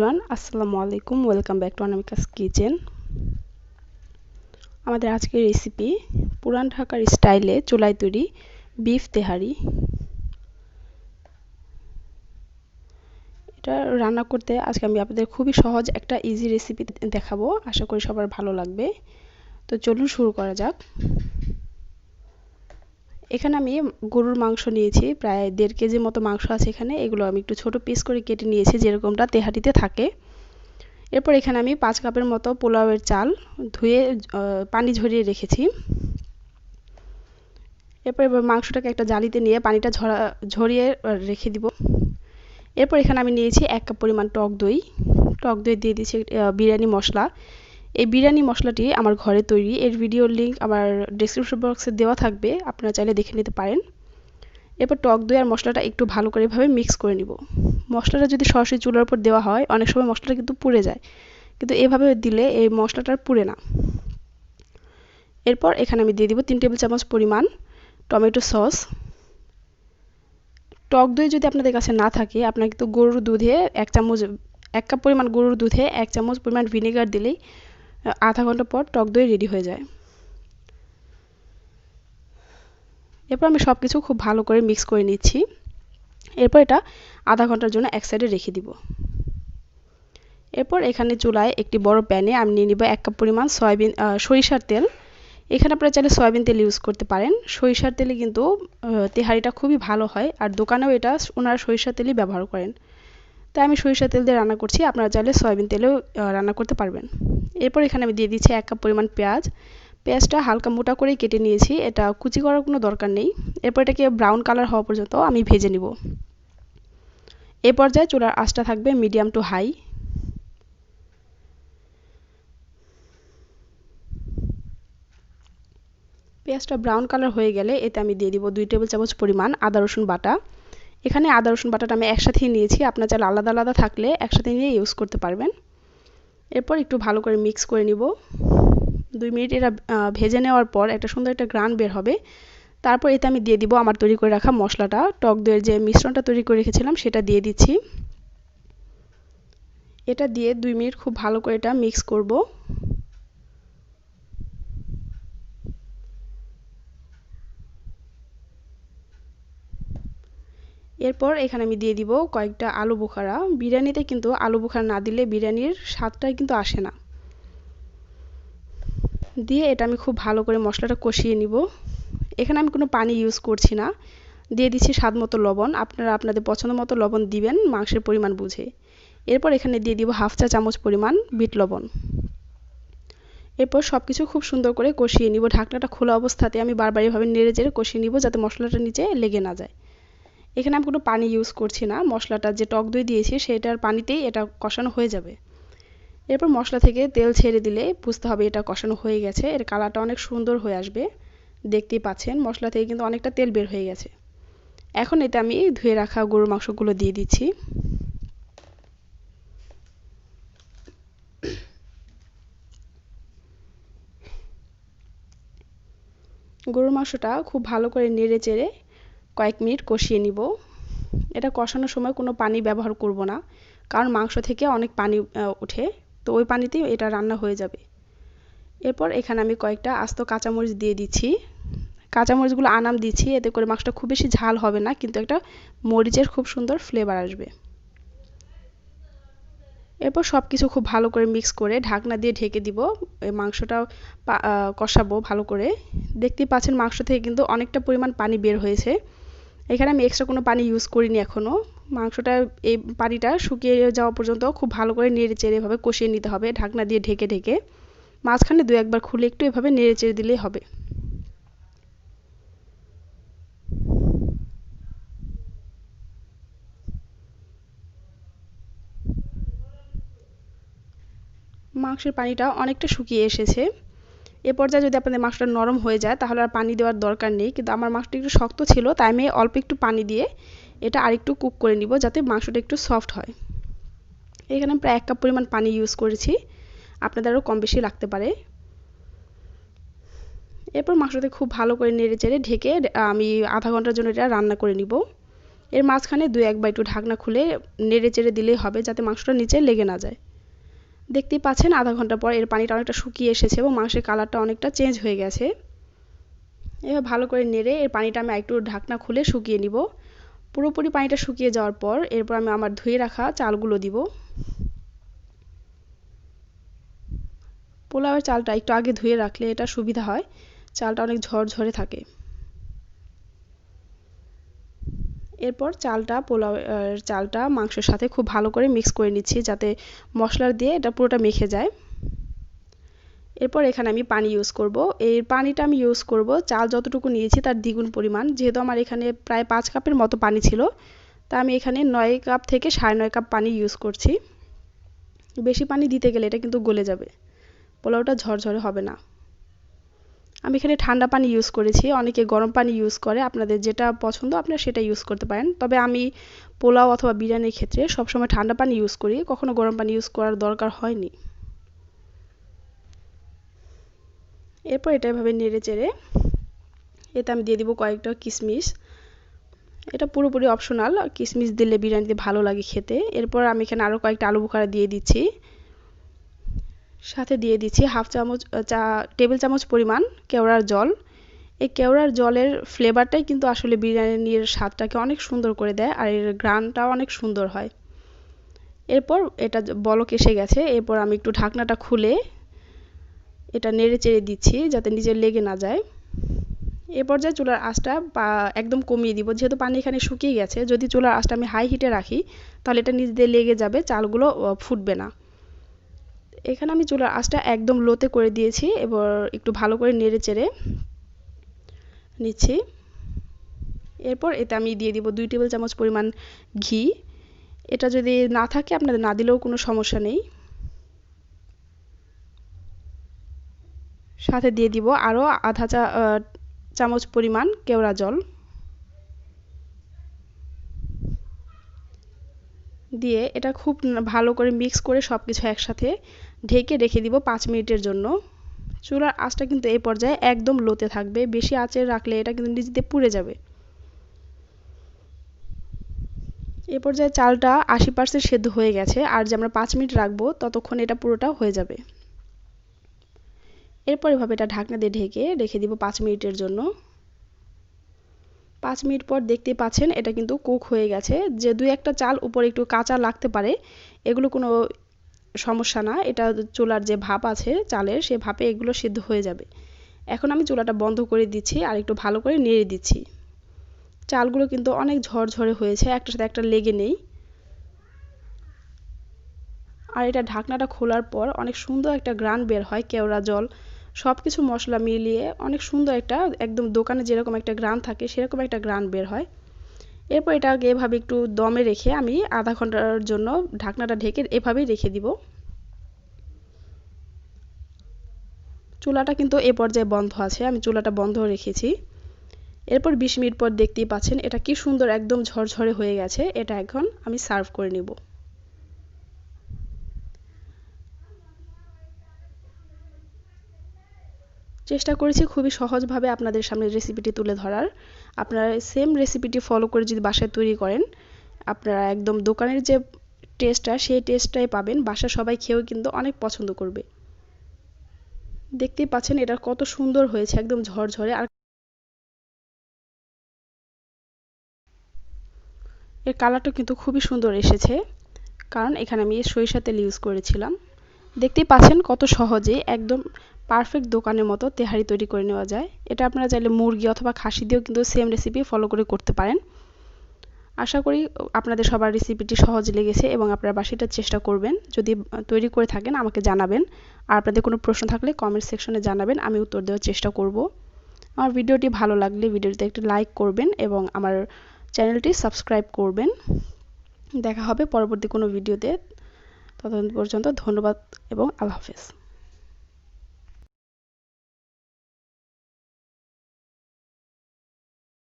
Everyone, আসসালামু আলাইকুম। Welcome back to Anamika's kitchen. আমাদের আজকের রেসিপি পুরান ঢাকার স্টাইলে চুলায় তৈরি বিফ তেহারি। এটা রান্না করতে আজকে আমি আপনাদের খুবই সহজ একটা ইজি রেসিপি দেখাবো। আশা করি সবার ভালো লাগবে। তো চলুন শুরু করা যাক। এখানে আমি গরুর মাংস নিয়েছি, প্রায় 1.5 কেজির মতো মাংস আছে এখানে। এগুলো আমি একটু ছোট পিস করে কেটে নিয়েছি, যেরকমটা তেহারিতে থাকে। এরপর এখানে আমি 5 কাপের মতো পোলাওয়ের চাল ধুয়ে পানি ঝরিয়ে রেখেছি। এরপর মাংসটাকে একটা জালিতে নিয়ে পানিটা ঝরিয়ে রেখে দিব। এরপর এখানে আমি নিয়েছি 1 কাপ পরিমাণ টক দই দিয়ে দিয়েছি বিরিয়ানি মশলা। এই বিরিয়ানি মশলাটি আমার ঘরে তৈরি, এর ভিডিওর লিংক আমার ডেসক্রিপশন বক্সে দেওয়া থাকবে, আপনারা চাইলে দেখে নিতে পারেন। এরপর টক দই আর মশলাটা একটু ভালো করে এভাবে মিক্স করে নিব। মশলাটা যদি সরাসরি চুলার উপর দেওয়া হয় অনেক সময় মশলাটা কিন্তু পুড়ে যায়, কিন্তু এভাবে দিলে এই মশলাটা আর পুড়ে না। এরপর এখানে আমি দিয়ে দিব 3 টেবিল চামচ পরিমাণ টমেটো সস। টক দই যদি আপনাদের কাছে না থাকে, আপনারা কিন্তু গরুর দুধে 1 কাপ পরিমাণ গরুর দুধে 1 চামচ পরিমাণ ভিনেগার দিলেই আধা ঘন্টা পর টক দই রেডি হয়ে যায়। এরপর আমি সবকিছু খুব ভালো করে মিক্স করে নিচ্ছি। এরপর এটা আধা ঘন্টার জন্য এক সাইডে রেখে দিব। এরপর এখানে চুলায় একটি বড় প্যানে আমি নিয়ে নিব 1 কাপ পরিমাণ সরিষার তেল। এখানে আপনারা চাইলে সয়াবিন তেল ইউজ করতে পারেন। সরিষার তেলে কিন্তু তেহারিটা খুবই ভালো হয়, আর দোকানেও এটা ওনারা সরিষার তেলই ব্যবহার করেন। তাই আমি সরিষার তেল দিয়ে রান্না করছি, আপনারা চাইলে সয়াবিন তেলেও রান্না করতে পারবেন। এরপর এখানে আমি দিয়ে দিচ্ছি 1 কাপ পরিমাণ পেঁয়াজ। পেঁয়াজটা হালকা মোটা করেই কেটে নিয়েছি, এটা কুচি করার কোনো দরকার নেই। এরপর এটাকে ব্রাউন কালার হওয়া পর্যন্ত আমি ভেজে নিব। এই পর্যায়ে চুলার আঁচটা থাকবে মিডিয়াম টু হাই। পেঁয়াজটা ব্রাউন কালার হয়ে গেলে এতে আমি দিয়ে দিব 2 টেবিল চামচ পরিমাণ আদা রসুন বাটা। এখানে আদা রসুন বাটাটা আমি একসাথেই নিয়েছি, আপনারা চাইলে আলাদা আলাদা থাকলে একসাথে নিয়ে ইউজ করতে পারবেন। এরপর একটু ভালো করে মিক্স করে নিব। 2 মিনিট এটা ভেজে নেওয়ার পর একটা সুন্দর একটা ঘ্রাণ বের হবে। তারপর এতে আমি দিয়ে দিব আমার তৈরি করে রাখা মশলাটা, টক দইয়ের যে মিশ্রণটা তৈরি করে রেখেছিলাম সেটা দিয়ে দিচ্ছি। এটা দিয়ে 2 মিনিট খুব ভালো করে এটা মিক্স করব। এরপর এখানে আমি দিয়ে দিব কয়েকটা আলু বোখারা। বিরিয়ানিতে কিন্তু আলু বোখারা না দিলে বিরিয়ানির স্বাদটাই কিন্তু আসে না। দিয়ে এটা আমি খুব ভালো করে মশলাটা কষিয়ে নিব। এখানে আমি কোনো পানি ইউজ করছি না। দিয়ে দিচ্ছি স্বাদ মতো লবণ, আপনারা আপনাদের পছন্দ মতো লবণ দিবেন মাংসের পরিমাণ বুঝে। এরপর এখানে দিয়ে দিব হাফ চা চামচ পরিমাণ বিট লবণ। এরপর সবকিছু খুব সুন্দর করে কষিয়ে নিব। ঢাকনাটা খোলা অবস্থাতে আমি বারবার এভাবে নেড়ে চেড়ে কষিয়ে নিব, যাতে মশলাটা নিচে লেগে না যায়। এখানে আমি কোনো পানি ইউজ করছি না, মশলাটা যে টক দই দিয়েছি সেটার পানিতেই এটা কষানো হয়ে যাবে। এরপর মশলা থেকে তেল ছেড়ে দিলে বুঝতে হবে এটা কষানো হয়ে গেছে, এর কালারটা অনেক সুন্দর হয়ে আসবে। দেখতেই পাচ্ছেন মশলা থেকে কিন্তু অনেকটা তেল বের হয়ে গেছে। এখন এতে আমি ধুয়ে রাখা গরুর মাংসগুলো দিয়ে দিচ্ছি। গরুর মাংসটা খুব ভালো করে নেড়ে চেড়ে কয়েক মিনিট কষিয়ে নিব। এটা কষানোর সময় কোনো পানি ব্যবহার করব না, কারণ মাংস থেকে অনেক পানি ওঠে, তো ওই পানিতেই এটা রান্না হয়ে যাবে। এরপর এখানে আমি কয়েকটা আস্ত কাঁচামরিচ দিয়ে দিচ্ছি। কাঁচামরিচগুলো আনাম দিচ্ছি, এতে করে মাংসটা খুব বেশি ঝাল হবে না, কিন্তু একটা মরিচের খুব সুন্দর ফ্লেভার আসবে। এরপর সব কিছু খুব ভালো করে মিক্স করে ঢাকনা দিয়ে ঢেকে দিব। এই মাংসটা কষাবো ভালো করে। দেখতেই পাচ্ছেন মাংস থেকে কিন্তু অনেকটা পরিমাণ পানি বের হয়েছে। এখানে আমি এক্সট্রা কোনো পানি ইউজ করিনি এখনও। মাংসটা এই পানিটা শুকিয়ে যাওয়া পর্যন্ত খুব ভালো করে নেড়ে চেড়ে এভাবে কষিয়ে নিতে হবে ঢাকনা দিয়ে ঢেকে ঢেকে। মাঝখানে 2 একবার খুলে একটু এভাবে নেড়ে চেড়ে দিলেই হবে। মাংসের পানিটা অনেকটা শুকিয়ে এসেছে। এ পর্যায়ে যদি আপনাদের মাংসটা নরম হয়ে যায় তাহলে আর পানি দেওয়ার দরকার নেই, কিন্তু আমার মাংসটা একটু শক্ত ছিল, তাই আমি অল্প একটু পানি দিয়ে এটা আরেকটু কুক করে নিব, যাতে মাংসটা একটু সফট হয়। এখানে প্রায় 1 কাপ পরিমাণ পানি ইউজ করেছি, আপনাদের আরও কম বেশি লাগতে পারে। এরপর মাংসতে খুব ভালো করে নেড়ে চেড়ে ঢেকে আমি আধা ঘন্টার জন্য এটা রান্না করে নিব। এর মাঝখানে 2-1 বার একটু ঢাকনা খুলে নেড়ে চেড়ে দিলেই হবে, যাতে মাংসটা নিচে লেগে না যায়। দেখতেই পাচ্ছেন আধা ঘন্টা পর এর পানিটা অনেকটা শুকিয়ে এসেছে এবং মাংসের কালারটা অনেকটা চেঞ্জ হয়ে গেছে। এবার ভালো করে নেড়ে এর পানিটা আমি একটু ঢাকনা খুলে শুকিয়ে নিব। পুরোপুরি পানিটা শুকিয়ে যাওয়ার পর এরপর আমি আমার ধুয়ে রাখা চালগুলো দিব। পোলাওয়ের চালটা একটু আগে ধুয়ে রাখলে এটা সুবিধা হয়, চালটা অনেক ঝরঝরে থাকে। এরপর পোলাওয়ের চালটা মাংসের সাথে খুব ভালো করে মিক্স করে নিচ্ছি, যাতে মশলা দিয়ে এটা পুরোটা মেখে যায়। এরপর এখানে আমি পানি ইউজ করব। এই পানিটা আমি ইউজ করব চাল যতটুকু নিয়েছি তার দ্বিগুণ পরিমাণ। যেহেতু আমার এখানে প্রায় 5 কাপের মতো পানি ছিল, তা আমি এখানে 9 কাপ থেকে 9.5 কাপ পানি ইউজ করছি। বেশি পানি দিতে গেলে এটা কিন্তু গলে যাবে, পোলাওটা ঝরঝরে হবে না। আমি এখানে ঠান্ডা পানি ইউজ করেছি, অনেকে গরম পানি ইউজ করে, আপনাদের যেটা পছন্দ আপনারা সেটা ইউজ করতে পারেন। তবে আমি পোলাও অথবা বিরিয়ানির ক্ষেত্রে সবসময় ঠান্ডা পানি ইউজ করি, কখনো গরম পানি ইউজ করার দরকার হয়নি। এরপর এটা এভাবে নেড়ে চেড়ে এতে আমি দিয়ে দিব কয়েকটা কিশমিশ। এটা পুরোপুরি অপশনাল, কিশমিশ দিলে বিরিয়ানিতে ভালো লাগে খেতে। এরপর আমি এখানে আরও কয়েকটা আলু বোখারা দিয়ে দিচ্ছি, সাথে দিয়ে দিচ্ছি টেবিল চামচ পরিমাণ কেওড়ার জল। এই কেওড়ার জলের ফ্লেভারটাই কিন্তু আসলে বিরিয়ানির স্বাদটাকে অনেক সুন্দর করে দেয়, আর এর ঘ্রাণটাও অনেক সুন্দর হয়। এরপর এটা বলক এসে গেছে, এরপর আমি একটু ঢাকনাটা খুলে এটা নেড়ে চেড়ে দিচ্ছি যাতে নিচে লেগে না যায়। এ পর্যায়ে চুলার আঁচটা একদম কমিয়ে দিব, যেহেতু পানি এখানে শুকিয়ে গেছে। যদি চুলার আঁচটা আমি হাই হিটে রাখি তাহলে এটা নিচ দিয়ে লেগে যাবে, চালগুলো ফুটবে না। এখানে আমি চুলার আঁচটা একদম লোতে করে দিয়েছি। এবার একটু ভালো করে নেড়ে চেড়ে নিচ্ছি। এরপর এতে আমি দিয়ে দিব 2 টেবিল চামচ পরিমাণ ঘি। এটা যদি না থাকে আপনাদের না দিলেও কোনো সমস্যা নেই। সাথে দিয়ে দিব আরও আধা চামচ পরিমাণ কেওড়া জল দিয়ে এটা খুব ভালো করে মিক্স করে সবকিছু একসাথে ঢেকে রেখে দিব 5 মিনিটের জন্য। চুলার আঁচটা কিন্তু এই পর্যায়ে একদম লোতে থাকবে, বেশি আঁচে রাখলে এটা কিন্তু নিচ দিয়ে পুড়ে যাবে। এ পর্যায়ে চালটা 80% সেদ্ধ হয়ে গেছে, আর যে আমরা 5 মিনিট রাখবো ততক্ষণ এটা পুরোটা হয়ে যাবে। এরপর এভাবে এটা ঢাকনা দিয়ে ঢেকে রেখে দিব 5 মিনিটের জন্য। 5 মিনিট পর দেখতেই পাচ্ছেন এটা কিন্তু কুক হয়ে গেছে। যে 2-1টা চাল উপরে একটু কাঁচা লাগতে পারে, এগুলো কোনো সমস্যা না। এটা চুলার যে ভাপ আছে চালের, সেই ভাপে এগুলো সিদ্ধ হয়ে যাবে। এখন আমি চুলাটা বন্ধ করে দিচ্ছি আর একটু ভালো করে নেড়ে দিচ্ছি। চালগুলো কিন্তু অনেক ঝরঝরে হয়েছে, একটার সাথে একটা লেগে নেই। আর এটা ঢাকনাটা খোলার পর অনেক সুন্দর একটা ঘ্রাণ বের হয়, কেওড়া জল সবকিছু মশলা মিলিয়ে অনেক সুন্দর একটা, একদম দোকানে যেরকম একটা ঘ্রাণ থাকে সেরকম একটা ঘ্রাণ বের হয়। এরপর এটাকে এভাবে একটু দমে রেখে আমি আধা ঘন্টার জন্য ঢাকনাটা ঢেকে এভাবেই রেখে দিব। চুলাটা কিন্তু এ পর্যায়ে বন্ধ আছে, আমি চুলাটা বন্ধ রেখেছি। এরপর 20 মিনিট পর দেখতেই পাচ্ছেন এটা কি সুন্দর একদম ঝরঝরে হয়ে গেছে। এটা এখন আমি সার্ভ করে নিব। চেষ্টা করেছি খুবই সহজভাবে আপনাদের সামনে রেসিপিটি তুলে ধরার। আপনারা সেম রেসিপিটি ফলো করে যদি বাসায় তৈরি করেন, আপনারা একদম দোকানের যে টেস্টটা সেই টেস্টটাই পাবেন। বাসার সবাই খেয়েও কিন্তু অনেক পছন্দ করবে। দেখতেই পাচ্ছেন এটা কত সুন্দর হয়েছে, একদম ঝরঝরে। আর এর কালারটা কিন্তু খুবই সুন্দর এসেছে, কারণ এখানে আমি সরিষার তেল ইউজ করেছিলাম। দেখতেই পাচ্ছেন কত সহজে একদম পারফেক্ট দোকানের মতো তেহারি তৈরি করে নেওয়া যায়। এটা আপনারা চাইলে মুরগি অথবা খাসি দিয়েও কিন্তু সেম রেসিপি ফলো করে করতে পারেন। আশা করি আপনাদের সবার রেসিপিটি সহজ লেগেছে এবং আপনারা বাসায় চেষ্টা করবেন। যদি তৈরি করে থাকেন আমাকে জানাবেন, আর আপনাদের কোনো প্রশ্ন থাকলে কমেন্ট সেকশনে জানাবেন, আমি উত্তর দেওয়ার চেষ্টা করব। আমার ভিডিওটি ভালো লাগলে ভিডিওটিতে একটি লাইক করবেন এবং আমার চ্যানেলটি সাবস্ক্রাইব করবেন। দেখা হবে পরবর্তী কোনো ভিডিওতে। ততক্ষণ পর্যন্ত ধন্যবাদ এবং আল্লাহ হাফেজ।